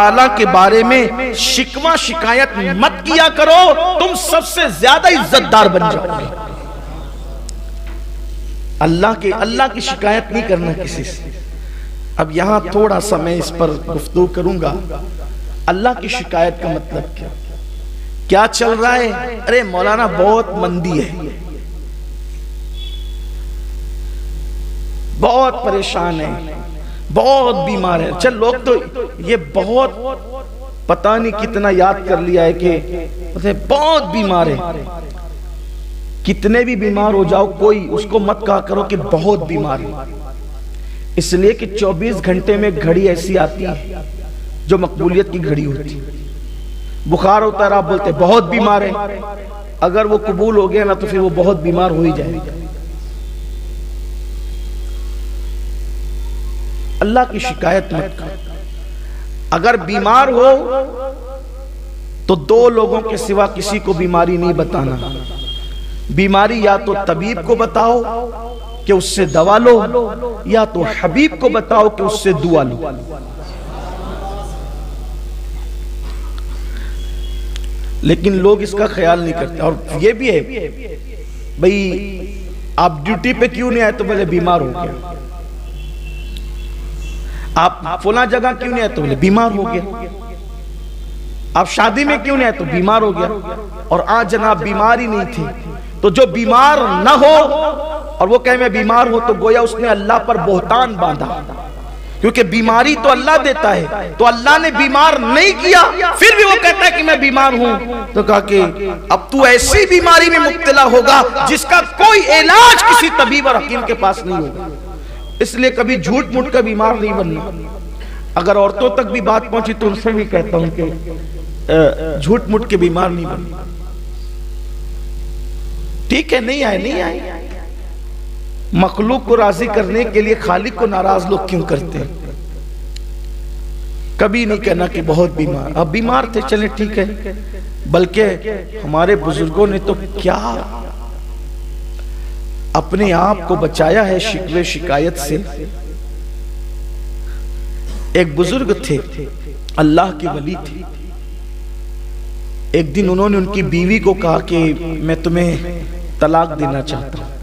تعالیٰ کے بارے میں شکوہ شکایت مت کیا کرو، تم سب سے زیادہ عزت دار بن جاؤ گے۔ اللہ کی شکایت نہیں کرنا کسی سے۔ اب یہاں تھوڑا سا میں اس پر گفتگو کروں گا، اللہ کی شکایت کا مطلب کیا چل رہا ہے؟ ارے مولانا بہت مندی ہے، بہت پریشان ہے، بہت بیمار ہے۔ چل لوگ تو یہ بہت پتہ نہیں کتنا یاد کر لیا ہے کہ بہت بیمار ہے۔ کتنے بھی بیمار ہو جاؤ، کوئی اس کو مت کہا کرو کہ بہت بیمار ہے، اس لیے کہ 24 گھنٹے میں گھڑی ایسی آتی ہے جو مقبولیت کی گھڑی ہوتی ہے۔ بخار ہوتا ہے، آپ بولتے بہت بیمار ہے، اگر وہ قبول ہو گیا نا تو پھر وہ بہت بیمار ہو ہی جائے گا۔ اللہ کی شکایت مت کرو۔ اگر بیمار ہو تو 2 لوگوں کے سوا کسی کو بیماری نہیں بتانا۔ بیماری یا تو طبیب کو بتاؤ کہ اس سے دوا لو، یا تو حبیب کو بتاؤ کہ اس سے دعا لو۔ لیکن لوگ اس کا خیال نہیں کرتے۔ اور یہ بھی ہے بھئی آپ ڈیوٹی پہ کیوں نہیں آئے تو بولے بیمار ہو گیا، آپ فلاں جگہ کیوں نہیں آئے تو بولے بیمار ہو گیا، آپ شادی میں کیوں نہیں آئے تو بیمار ہو گیا۔ اور آج جناب بیمار ہی نہیں تھی، تو جو بیمار نہ ہو اور وہ کہے میں بیمار ہوں تو گویا اس نے اللہ پر بہتان باندھا، کیونکہ بیماری تو اللہ دیتا ہے، تو اللہ نے بیمار نہیں کیا پھر بھی وہ کہتا ہے کہ میں بیمار ہوں۔ تو کہا کہ اب تو ایسی بیماری میں مبتلا ہوگا جس کا کوئی علاج کسی طبیب اور حکیم کے پاس نہیں ہوگا۔ اس لیے کبھی جھوٹ موٹ کا بیمار نہیں بننا۔ اگر عورتوں تک بھی بات پہنچی تو ان سے بھی کہتا ہوں کہ جھوٹ موٹ کے بیمار نہیں بننا۔ ٹھیک ہے، نہیں آئے۔ مخلوق کو راضی کرنے کے لیے خالق کو ناراض لوگ کیوں کرتے ہیں؟ کبھی نہیں کہنا کہ بہت بیمار، اب بیمار تھے چلیں ٹھیک ہے۔ بلکہ ہمارے بزرگوں نے تو کیا اپنے آپ کو بچایا ہے شکوے شکایت سے۔ ایک بزرگ تھے، اللہ کے ولی تھے۔ ایک دن انہوں نے ان کی بیوی کو کہا کہ میں تمہیں طلاق دینا چاہتا ہوں۔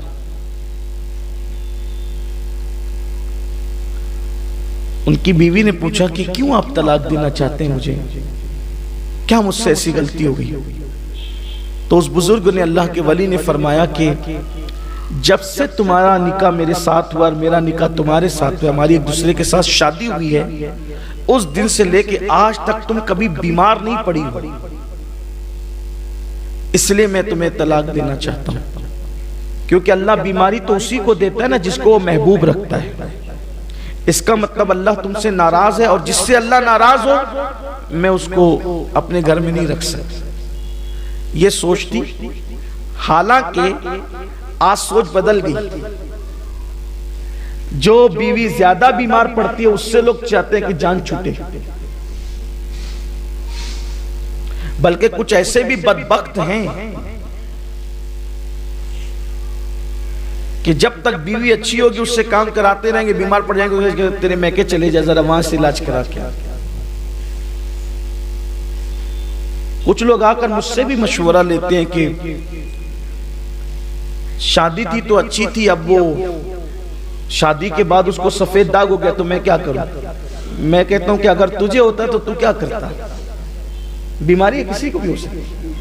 ان کی بیوی نے پوچھا کہ کیوں آپ طلاق دینا چاہتے ہیں مجھے؟ کیا مجھ سے ایسی غلطی ہو گئی؟ تو اس بزرگ نے، اللہ کے ولی نے فرمایا کہ جب سے تمہارا نکاح میرے ساتھ ہوا اور میرا نکاح تمہارے ساتھ ہوا، ہماری ایک دوسرے کے ساتھ شادی ہوئی ہے، اس دن سے لے کے آج تک تم کبھی بیمار نہیں پڑی ہو، اس لیے میں تمہیں طلاق دینا چاہتا ہوں۔ کیونکہ اللہ بیماری تو اسی کو دیتا ہے نا جس کو وہ محبوب رکھتا ہے۔ اس کا مطلب اللہ تم سے ناراض ہے، اور جس سے اللہ ناراض ہو میں اس کو اپنے گھر میں نہیں رکھ سکتا۔ یہ سوچتی، حالانکہ آج سوچ بدل گئی۔ جو بیوی زیادہ بیمار پڑتی ہے اس سے لوگ چاہتے ہیں کہ جان چھوٹے، بلکہ کچھ ایسے بھی بدبخت ہیں کہ جب تک بیوی اچھی ہوگی اس سے کام کراتے رہیں گے، بیمار پڑ جائیں گے تیرے میکے چلے جا ذرا وہاں سے علاج کرا کے۔ کچھ لوگ آ کر مجھ سے بھی مشورہ لیتے ہیں کہ شادی تھی تو اچھی تھی، اب وہ شادی کے بعد اس کو سفید داغ ہو گیا تو میں کیا کروں؟ میں کہتا ہوں کہ اگر تجھے ہوتا تو کیا کرتا؟ بیماری ہے کسی کو بھی ہو سکتی،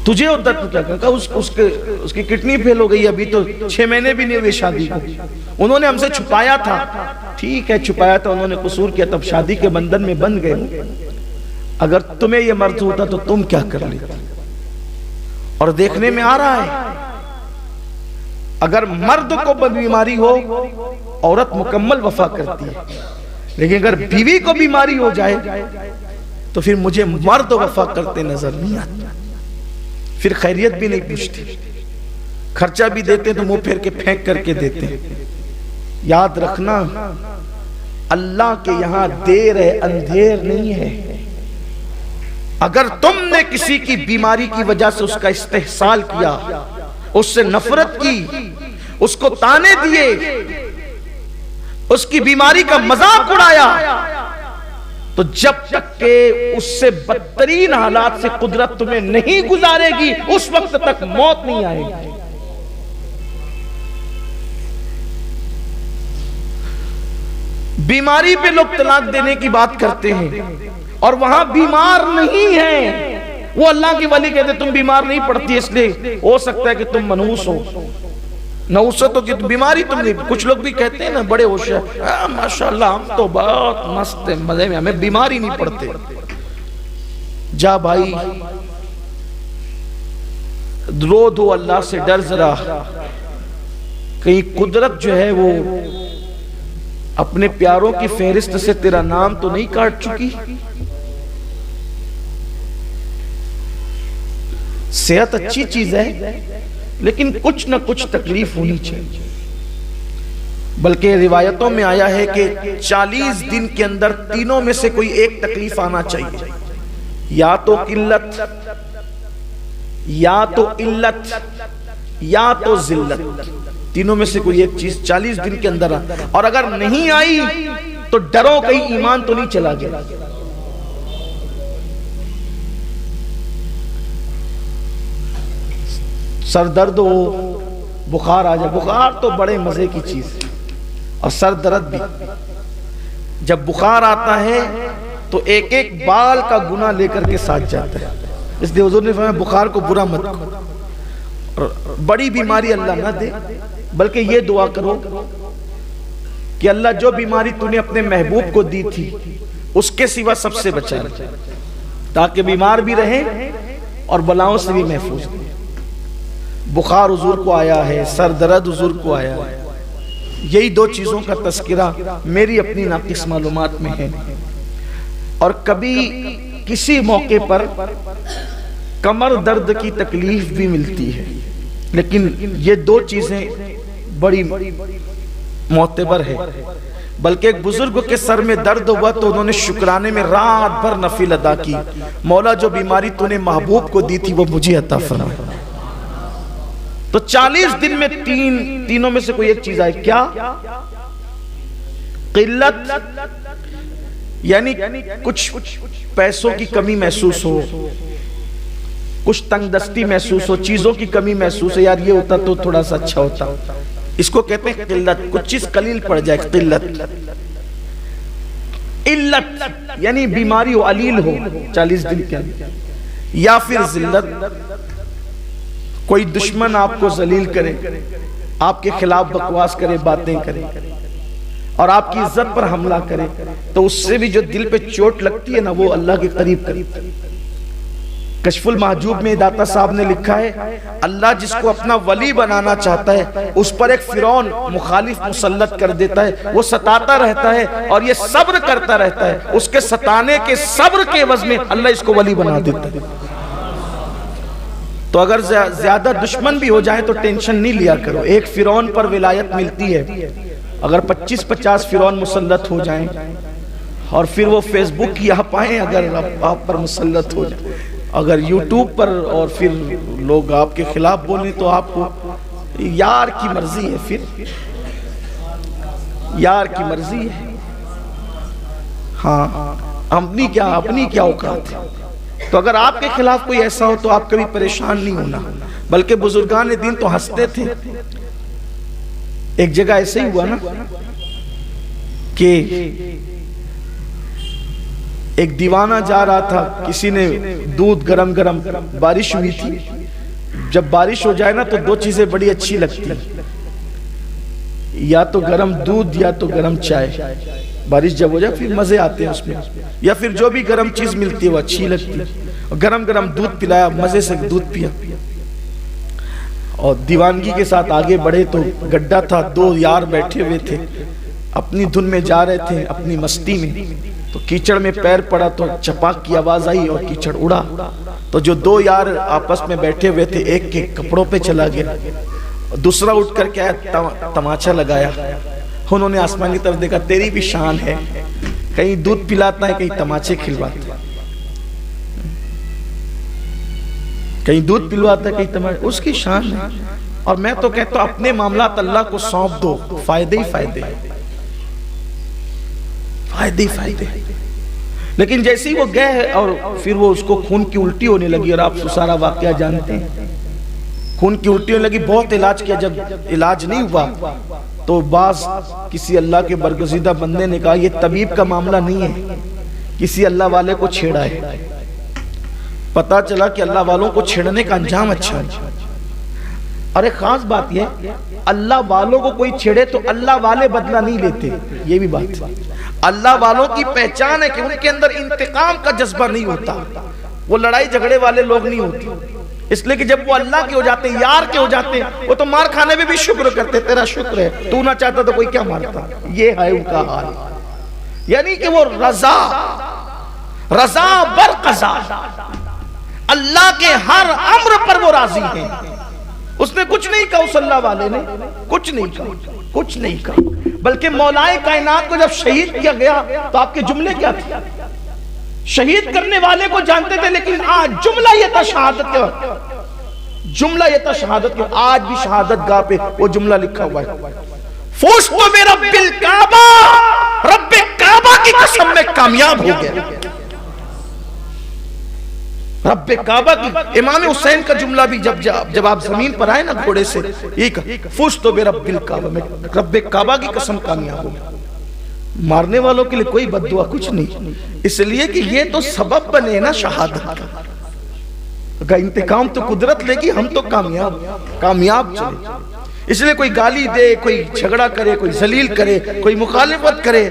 تجھے ہوتا تو کیا کرتا؟ اس کی کڈنی فیل ہو گئی، ابھی تو 6 مہینے بھی نہیں ہوئے شادی کو، انہوں نے ہم سے چھپایا تھا۔ ٹھیک ہے چھپایا تھا، انہوں نے قصور کیا، تب شادی کے بندھن میں بند گئے۔ اگر تمہیں یہ مرض ہوتا تو تم کیا کر لیتے؟ اور دیکھنے میں آ رہا ہے اگر مرد کو بیماری ہو عورت مکمل وفا کرتی ہے، لیکن اگر بیوی کو بیماری ہو جائے تو پھر مجھے مرد وفا کرتے نظر نہیں آتا، پھر خیریت بھی نہیں پوچھتی، خرچہ بھی دیتے تو منہ پھیر کے پھینک کر کے دیتے ہیں۔ یاد رکھنا اللہ کے یہاں دیر ہے، اندھیر نہیں ہے۔ اگر تم نے کسی کی بیماری کی وجہ سے اس کا استحصال کیا، اس سے نفرت کی، اس کو تانے دیے، اس کی بیماری کا مذاق اڑایا، تو جب تک کہ اس سے بدترین حالات سے قدرت تمہیں نہیں گزارے گی اس وقت تک موت نہیں آئے گی. بیماری پہ لوگ طلاق دینے کی بات کرتے ہیں اور وہاں بیمار نہیں ہے. وہ اللہ کی ولی کہتے تم بیمار نہیں پڑتی اس لیے ہو سکتا ہے کہ تم منحوس ہو. نحوست ہو کہ بیماری تم نہیں. کچھ لوگ بھی کہتے ہیں نا بڑے ہوشیار ماشاءاللہ ہم تو بہت مست ہیں مزے میں ہمیں بیماری نہیں پڑتے. جا بھائی رو دو اللہ سے ڈر ذرا کہیں قدرت جو ہے وہ اپنے پیاروں کی فہرست سے تیرا نام تو نہیں کاٹ چکی. صحت اچھی چیز ہے لیکن کچھ نہ کچھ تکلیف ہونی چاہیے. بلکہ روایتوں میں آیا ہے کہ 40 دن کے اندر تینوں میں سے کوئی ایک تکلیف آنا چاہیے. یا تو قلت یا تو علت یا تو ذلت. تینوں میں سے کوئی ایک چیز 40 دن کے اندر اور اگر نہیں آئی تو ڈرو کہیں ایمان تو نہیں چلا گیا. سر درد ہو بخار آ جائے. بخار تو بڑے مزے کی چیز ہے اور سر درد بھی. جب بخار آتا ہے تو ایک ایک بال کا گناہ لے کر کے ساتھ جاتا ہے. اس لیے حضور نے فرمایا بخار کو برا مت کرو. اور بڑی بیماری اللہ نہ دے بلکہ یہ دعا کرو کہ اللہ جو بیماری تو نے اپنے محبوب کو دی تھی اس کے سوا سب سے بچا لے تاکہ بیمار بھی رہیں اور بلاؤں سے بھی محفوظ رہیں. بخار حضور کو آیا ہے, سر درد حضور کو آیا ہے. یہی دو چیزوں کا تذکرہ میری اپنی ناقص معلومات میں ہے. اور کبھی کسی موقع پر کمر درد کی تکلیف بھی ملتی ہے لیکن یہ دو چیزیں بڑی معتبر ہے. بلکہ ایک بزرگ کے سر میں درد ہوا تو انہوں نے شکرانے میں رات بھر نفل ادا کی, مولا جو بیماری تو نے محبوب کو دی تھی وہ مجھے عطا فرما. تو 40 دن میں تینوں میں سے کوئی ایک چیز آئے. کیا؟ قلت یعنی کچھ پیسوں کی کمی محسوس ہو, کچھ تنگ دستی محسوس ہو, چیزوں کی کمی محسوس ہو, یار یہ ہوتا تو تھوڑا سا اچھا ہوتا. اس کو کہتے ہیں قلت. کچھ چیز قلیل پڑ جائے قلت. علت یعنی بیماری ہو, علیل ہو 40 دن کے اندر. یا پھر ذلت, کوئی دشمن آپ کو ذلیل کرے, آپ کے خلاف بکواس کرے, باتیں کرے اور آپ کی عزت پر حملہ کرے تو اس سے بھی جو دل پہ چوٹ لگتی ہے نا وہ اللہ کے قریب. کشف المحجوب میں داتا صاحب نے لکھا ہے اللہ جس کو اپنا ولی بنانا چاہتا ہے اس پر ایک فرعون مخالف مسلط کر دیتا ہے. وہ ستاتا رہتا ہے اور یہ صبر کرتا رہتا ہے. اس کے ستانے کے صبر کے عوض میں اللہ اس کو ولی بنا دیتا ہے. تو اگر زیادہ دشمن بھی ہو جائیں تو ٹینشن نہیں لیا کرو. ایک فرعون پر ولایت ملتی ہے, اگر 25-50 فرعون مسلط ہو جائیں اور پھر وہ فیس بک کی آپ آئیں اگر آپ پر مسلط ہو جائیں, اگر یوٹیوب پر اور پھر لوگ آپ کے خلاف بولیں تو آپ کو یار کی مرضی ہے. پھر یار کی مرضی ہے. ہاں اپنی کیا اوقات ہے. تو اگر آپ کے خلاف کوئی ایسا ہو تو آپ کبھی پریشان نہیں ہونا. بلکہ بزرگان دین تو ہنستے تھے. ایک جگہ ایسے ہی ہوا نا کہ ایک دیوانہ جا رہا تھا, کسی نے دودھ گرم بارش ہوئی تھی. جب بارش ہو جائے نا تو دو چیزیں بڑی اچھی لگتی ہیں, یا تو گرم دودھ یا تو گرم چائے. بارش جب ہو جائے پھر مزے آتے ہیں اس میں, یا پھر جو بھی گرم چیز ملتی ہے وہ اچھی لگتی ہے. گرم دودھ پلایا, مزے سے دودھ پیا اور دیوانگی کے ساتھ آگے بڑھے تو گڈھا تھا, 2 یار بیٹھے ہوئے تھے, اپنی دھن میں جا رہے تھے اپنی مستی میں. تو کیچڑ میں پیر پڑا تو چپاک کی آواز آئی اور کیچڑ اڑا. تو جو 2 یار آپس میں بیٹھے ہوئے تھے ایک کے کپڑوں پہ چلا گیا, دوسرا اٹھ کر کے تماچا لگایا. انہوں نے آسمان کی طرف دیکھا, تیری بھی شان ہے, کہیں دودھ پلاتا ہے کہیں تماچے کھلواتا ہے, کہیں دودھ پلواتا ہے کہیں تماچے. اس کی شان ہے. اور میں تو کہتا ہوں اپنے معاملات اللہ کو سونپ دو, فائدے ہی فائدے. لیکن جیسے ہی وہ گئے اور پھر وہ اس کو خون کی الٹی ہونے لگی، اور آپ سارا واقعہ جانتے ہیں، خون کی الٹی ہونے لگی، بہت علاج کیا، جب علاج نہیں ہوا تو بعض کسی اللہ کے برگزیدہ بندے نے کہا یہ طبیب کا معاملہ نہیں ہے، کسی اللہ والے کو چھیڑا ہے۔ پتا چلا کہ اللہ والوں کو چھیڑنے کا انجام اچھا ہے۔ اور ایک خاص بات یہ، اللہ والوں کو کوئی چھیڑے تو اللہ والے بدلہ نہیں لیتے، یہ بھی بات ہے۔ اللہ والوں کی پہچان ہے کہ ان کے اندر انتقام کا جذبہ نہیں ہوتا، وہ لڑائی جھگڑے والے لوگ نہیں ہوتے، اس لیے کہ جب وہ اللہ کے ہو جاتے ہیں، یار کے ہو جاتے ہیں، وہ تو مار کھانے میں بھی شکر کرتے، تیرا شکر ہے، تو نہ چاہتا تو کوئی کیا مارتا۔ یہ ہے ان کا حال، یعنی کہ وہ رضا بر قضا، اللہ کے ہر امر پر وہ راضی ہیں۔ اس نے کچھ نہیں کہا، اس اللہ والے نے کچھ نہیں کہا، بلکہ مولائے کائنات کو جب شہید کیا گیا تو آپ کے جملے کیا تھے؟ شہید کرنے والے کو جانتے تھے، لیکن آج جملہ یہ تھا شہادت کے، آج بھی شہادت گاہ پہ وہ جملہ لکھا ہوا ہے، فوزت برب الکعبہ، رب کعبہ کی قسم میں کامیاب ہو گیا۔ رب کعبہ کی، امام حسین کا جملہ بھی جب آپ زمین پر آئے نا گھوڑے سے، یہ کہا فزت برب الکعبہ، میں رب کعبہ کی قسم کامیاب ہو گیا۔ مارنے والوں کے لیے کوئی بد دعا کچھ نہیں، اس لیے کہ یہ تو سبب بنے نا شہادت کا، انتقام تو قدرت لے گی، ہم تو کامیاب چلے۔ اس لیے کوئی گالی دے، کوئی جھگڑا کرے، کوئی ذلیل کرے، کوئی مخالفت کرے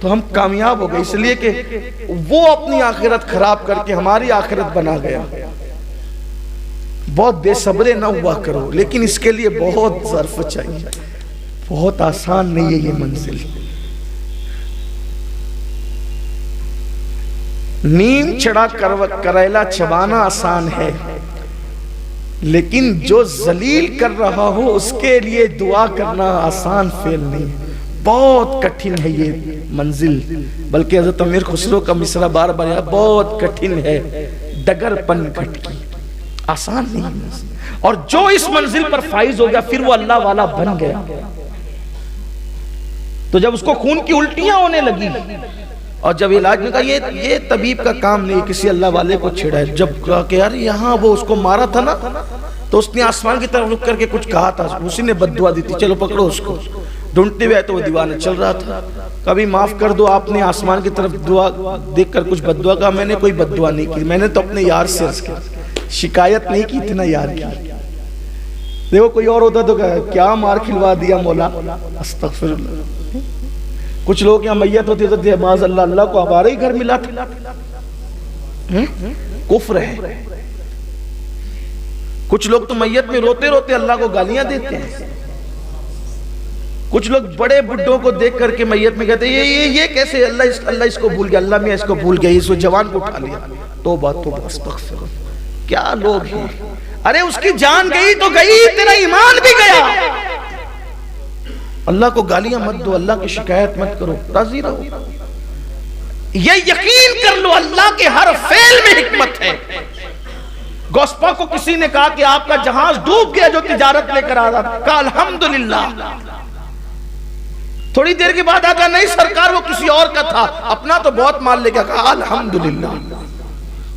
تو ہم کامیاب ہو گئے، اس لیے کہ وہ اپنی آخرت خراب کر کے ہماری آخرت بنا گیا۔ بہت بے صبرے نہ ہوا کرو، لیکن اس کے لیے بہت ظرف چاہیے، بہت آسان نہیں ہے یہ منزل۔ نیم چڑھا کریلا چبانا آسان ہے، لیکن جو ذلیل کر رہا ہو اس کے لیے دعا کرنا آسان فعل نہیں، بہت کٹھن ہے یہ منزل۔ بلکہ حضرت امیر خسرو کا مصرع بار بار ہے، بہت کٹھن ہے ڈگر پن گھٹ کی، آسان نہیں۔ اور جو اس منزل پر فائز ہو گیا پھر وہ اللہ والا بن گیا۔ تو جب اس کو خون کی الٹیاں ہونے لگی اور جب علاج میں کہا یہ طبیب کا کام نہیں، کسی اللہ والے کو چھیڑا ہے، جب کہا کہ یار یہاں وہ اس کو مارا تھا نا، تو اس نے آسمان کی طرف رک کر کے کچھ کہا تھا، اسی نے بد دعا دی تھی، چلو پکڑو اس کو۔ ڈھونڈتے ہوئے تو وہ دیوانہ چل رہا تھا، کبھی معاف کر دو، آپ نے آسمان کی طرف دعا دیکھ کر کچھ بد دعا کہا، میں نے کوئی بد دعا نہیں کی، میں نے تو اپنے یار سے عرض کیا، شکایت نہیں کی تھی نا یار کی۔ دیکھو کوئی اور ہوتا تو کیا مار کھلوا دیا مولا، استغفر اللہ۔ کچھ لوگ یہاں میت ہوتی تو معاذ اللہ، اللہ کو ہمارا ہی گھر ملا تھا، کفر ہے۔ کچھ لوگ تو میت میں روتے روتے اللہ کو گالیاں دیتے ہیں، کچھ لوگ بڑے بڈھوں کو دیکھ کر کے میت میں کہتے ہیں یہ کیسے، اللہ اس کو بھول گیا، اللہ میں اس کو بھول گیا، اس کو جوان کو اٹھا لیا۔ توبہ توبہ استغفر، کیا لوگ ہیں۔ ارے اس کی جان گئی تو گئی، تیرا ایمان بھی گیا۔ اللہ کو گالیاں مت دو، اللہ کی شکایت مت کرو، راضی رہو۔ یہ یقین کر لو اللہ کے ہر فعل میں حکمت ہے۔ گوسپا کو کسی نے کہا کہ آپ کا جہاز ڈوب گیا جو تجارت لے کر آ رہا تھا، کہا الحمدللہ۔ تھوڑی دیر کے بعد آگا نہیں سرکار وہ کسی اور کا تھا، اپنا تو بہت مال لے گیا، کہا الحمدللہ۔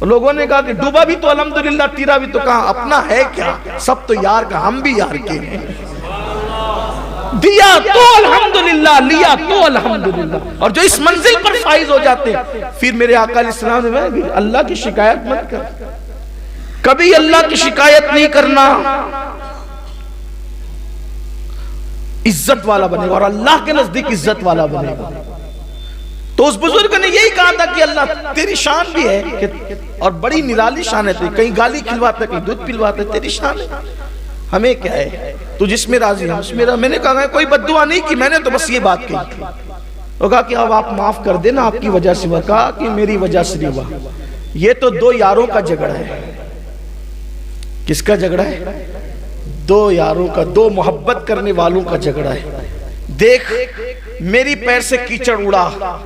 لوگوں نے کہا کہ ڈوبا بھی تو الحمدللہ، تیرا بھی تو، کہا اپنا ہے کیا، سب تو یار کا، ہم بھی یار کے ہیں، دیا تو الحمدللہ، لیا تو الحمدللہ۔ اور جو اس منزل پر فائز ہو جاتے ہیں پھر میرے آقا علیہ السلام نے اللہ کی شکایت مت کر، کبھی اللہ کی شکایت نہیں کرنا، عزت والا بنے گا اور اللہ کے نزدیک عزت والا بنے گا۔ تو اس بزرگ نے یہی کہا تھا کہ اللہ تیری شان بھی ہے، اور بڑی نرالی شان ہے، کہیں گالی کھلواتا ہے، کہیں دودھ پلواتا ہے، تیری شان ہے، ہمیں کیا ہے، تو جس میں راضی ہم اس میں راضی۔ میں نے کہا کوئی بد دعا نہیں کی، میں نے تو بس یہ بات کہی تھی۔ وہ کہا کہ اب آپ معاف کر دینا، آپ کی وجہ سے ہوا، کہا کہ میری وجہ سے نہیں ہوا، یہ تو دو یاروں کا جھگڑا ہے۔ کس کا جھگڑا ہے؟ دو یاروں کا، دو محبت کرنے والوں کا جھگڑا ہے۔ دیکھ میری پیر سے کیچڑ اڑا،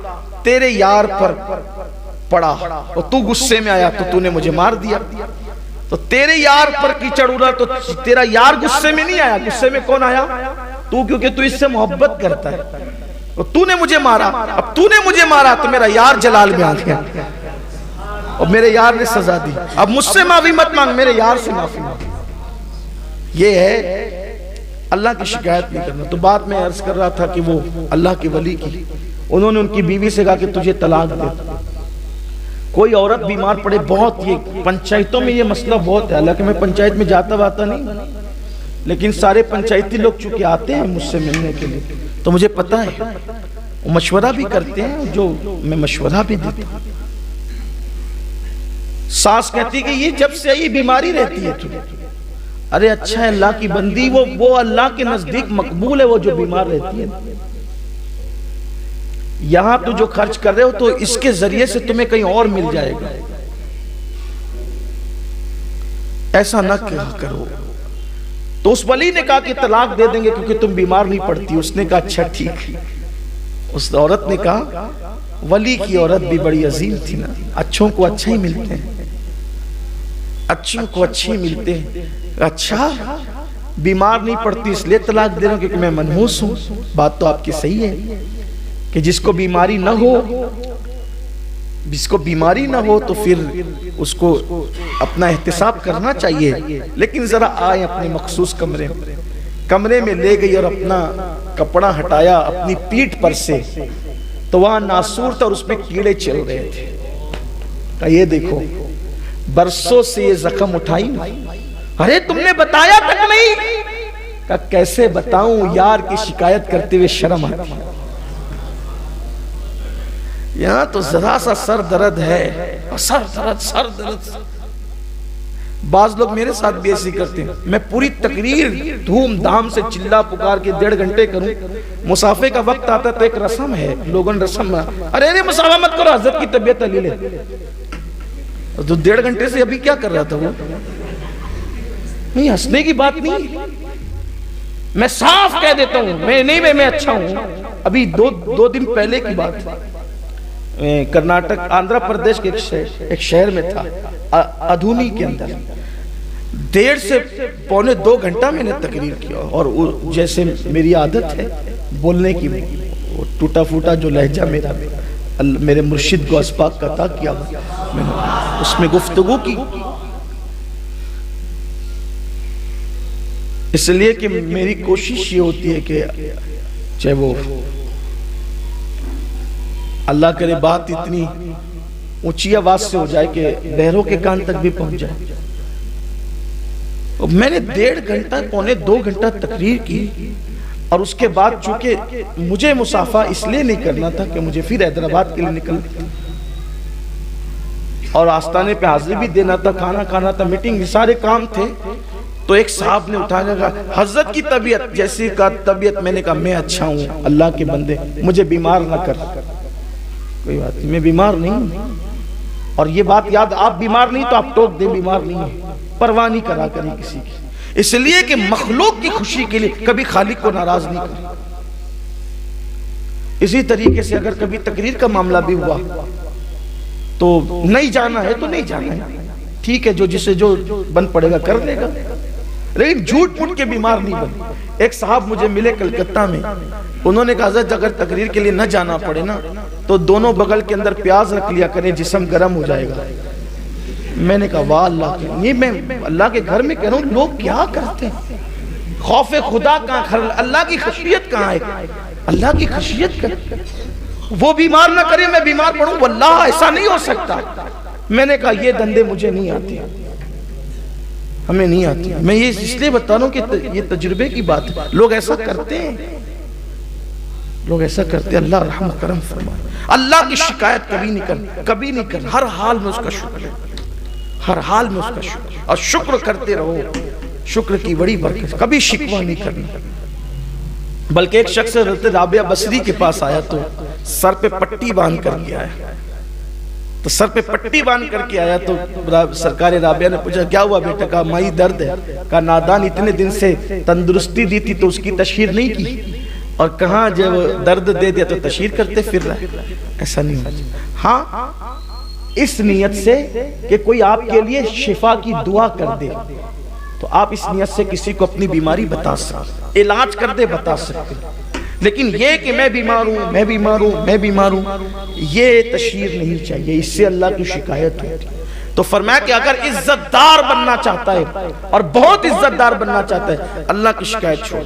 تیرے یار پر پڑا، اور تو غصے میں آیا تو تو نے مجھے مار دیا۔ تو تیرے یار پر کیچڑ اڑا تو تیرا یار غصے میں نہیں آیا، غصے میں کون آیا؟ تو، کیونکہ تو اس سے محبت کرتا ہے۔ اور تو نے مجھے مارا، اب تو نے مجھے مارا تو میرا یار جلال میں آ گیا اور میرے یار نے سزا دی، اب مجھ سے معافی مت مانگ، میرے یار سے معافی مانگ۔ یہ ہے اللہ کی شکایت نہیں کرنا۔ تو بات میں عرض کر رہا تھا کہ وہ اللہ کے ولی کی، انہوں نے ان کی بیوی سے کہا کہ تجھے طلاق دے۔ کوئی عورت بیمار پڑے، بہت یہ پنچایتوں میں یہ مسئلہ بہت ہے، حالانکہ میں پنچایت میں جاتا باتا نہیں، لیکن سارے پنچایتی لوگ چونکہ آتے ہیں مجھ سے ملنے کے لیے تو مجھے پتہ ہے، وہ مشورہ بھی کرتے ہیں جو میں مشورہ بھی دیتا ہوں۔ ساس کہتی کہ یہ جب سے یہ بیماری رہتی ہے تجھے، ارے اچھا ہے اللہ کی بندی، وہ اللہ کے نزدیک مقبول ہے وہ جو بیمار رہتی ہے، یہاں تو جو خرچ کر رہے ہو تو اس کے ذریعے سے تمہیں کہیں اور مل جائے گا، ایسا نہ کرو۔ تو اس ولی نے کہا کہ طلاق دے دیں گے کیونکہ تم بیمار نہیں پڑتی۔ اس نے کہا اچھا ٹھیک۔ اس عورت نے کہا، ولی کی عورت بھی بڑی عظیم تھی نا، اچھوں کو اچھا ہی ملتے ہیں، اچھوں کو اچھے ملتے ہیں، اچھا بیمار نہیں پڑتی اس لیے طلاق دے رہا ہوں کیونکہ میں منحوس ہوں۔ بات تو آپ کی صحیح ہے کہ جس کو بیماری نہ ہو، جس کو بیماری نہ ہو تو پھر اس کو اپنا احتساب کرنا چاہیے، لیکن ذرا آئیں اپنے مخصوص کمرے میں لے گئی اور اپنا کپڑا ہٹایا اپنی پیٹھ پر سے تو وہاں ناسور تھا اور اس میں کیڑے چل رہے تھے۔ کہا یہ دیکھو برسوں سے یہ زخم اٹھائی نا، ارے تم نے بتایا تک نہیں۔ کہا کیسے بتاؤں، یار کی شکایت کرتے ہوئے شرم آتی ہے، یہاں تو ذرا سا سر درد ہے، سر درد۔ بعض لوگ میرے ساتھ بھی ایسی کرتے ہیں، میں پوری تقریر دھوم دھام سے چلا پکار کے 1.5 گھنٹے کروں، مسافے کا وقت آتا تو ایک رسم ہے، لوگوں نے رسم میں ارے مسافہ مت کرو، حضرت کی طبیعت علی لے تو 1.5 گھنٹے سے ابھی کیا کر رہا تھا وہ؟ نہیں، ہنسنے کی بات نہیں، میں صاف کہہ دیتا ہوں، میں اچھا ہوں۔ ابھی دو دن پہلے کی بات ہے، کرناٹک آندھرا پردیش کے ایک شہر میں تھا، ادھونی کے اندر 1.5 سے پونے 2 گھنٹہ میں نے تقریر کیا، اور جیسے میری عادت ہے بولنے کی، ٹوٹا پھوٹا جو لہجہ میرے مرشد کو اسباق کا تھا کیا، میں نے اس میں گفتگو کی، اس لیے کہ میری کوشش یہ ہوتی ہے کہ چاہے وہ اللہ کرے بات اتنی اونچی آواز سے ہو جائے کہ بہروں کے کان تک بھی پہنچ جائے۔ میں نے 1.5 گھنٹہ پونے 2 گھنٹہ تقریر کی، اور اس کے بعد چونکہ مجھے مسافہ اس لیے نہیں کرنا تھا کہ مجھے پھر حیدرآباد کے لیے نکلنا تھا اور آستانے پہ حاضری بھی دینا تھا، کھانا کھانا تھا، میٹنگ، سارے کام تھے، تو ایک صاحب نے اٹھایا کہا حضرت کی طبیعت جیسی کا طبیعت، میں نے کہا میں اچھا ہوں اللہ کے بندے، مجھے بیمار نہ کر۔ کوئی بات نہیں، میں بیمار نہیں ہوں، اور یہ بات یاد، آپ بیمار نہیں تو آپ ٹوک دیں بیمار نہیں ہیں، پرواہ نہیں کرا کریں کسی کی، اس لیے کہ مخلوق کی خوشی کے لیے کبھی خالق کو ناراض نہیں کریں۔ اسی طریقے سے اگر کبھی تقریر کا معاملہ بھی ہوا تو نہیں جانا ہے تو نہیں جانا ہے، ٹھیک ہے، جو جسے جو بن پڑے گا کر لے گا، لیکن جھوٹ موٹ کے بیمار نہیں بن۔ ایک صاحب مجھے ملے کلکتہ میں، انہوں نے کہا حضرت اگر تقریر کے لیے نہ جانا پڑے نا تو دونوں بغل کے اندر پیاز رکھ لیا کریں، جسم گرم ہو جائے گا۔ میں نے کہا واہ اللہ، یہ میں اللہ کے گھر میں کہہ رہا ہوں، لوگ کیا کرتے ہیں، خوف خدا کہاں، اللہ کی خشیت کہاں ہے، اللہ کی خشیت کر، وہ بیمار نہ کرے میں بیمار پڑھوں، واللہ ایسا نہیں ہو سکتا۔ میں نے کہا یہ دندے مجھے نہیں آتی، ہمیں نہیں آتی، میں یہ اس لیے بتا رہا ہوں کہ یہ تجربے کی بات ہے، لوگ ایسا کرتے ہیں، لوگ ایسا کرتے ہیں، اللہ رحم و کرم فرمائے۔ اللہ کی شکایت کبھی نہیں کر، ہر حال میں اس کا شکر ہے، ہر حال میں اس کا شکر، اور شکر کرتے رہو، شکر کی بڑی برکت، کبھی شکوہ نہیں کرنا۔ بلکہ ایک شخص حضرت رابعہ بصری کے پاس آیا تو سر پہ پٹی باندھ کر کے آیا، تو سر پہ پٹی باندھ کر کے آیا تو سرکار رابعہ نے پوچھا کیا ہوا بیٹا؟ کہا مائی درد ہے۔ کہا نادان اتنے دن سے تندرستی دی تھی تو اس کی تشہیر نہیں کی، اور کہاں جب درد دے دیا تو تشہیر کرتے پھر رہا، ایسا نہیں ہونا۔ ہاں اس نیت سے کہ کوئی آپ کے لیے شفا کی دعا کر دے تو آپ اس نیت سے کسی کو اپنی بیماری بتا سکتے، علاج کر دے بتا سکتے، لیکن یہ کہ میں بیمار ہوں، میں بیمار ہوں، میں بیمار ہوں، یہ تشہیر نہیں چاہیے، اس سے اللہ کی شکایت ہوتی ہے۔ تو فرمایا کہ اگر عزت دار بننا چاہتا ہے اور بہت عزت دار بننا چاہتا ہے، اللہ کی شکایت چھوڑ۔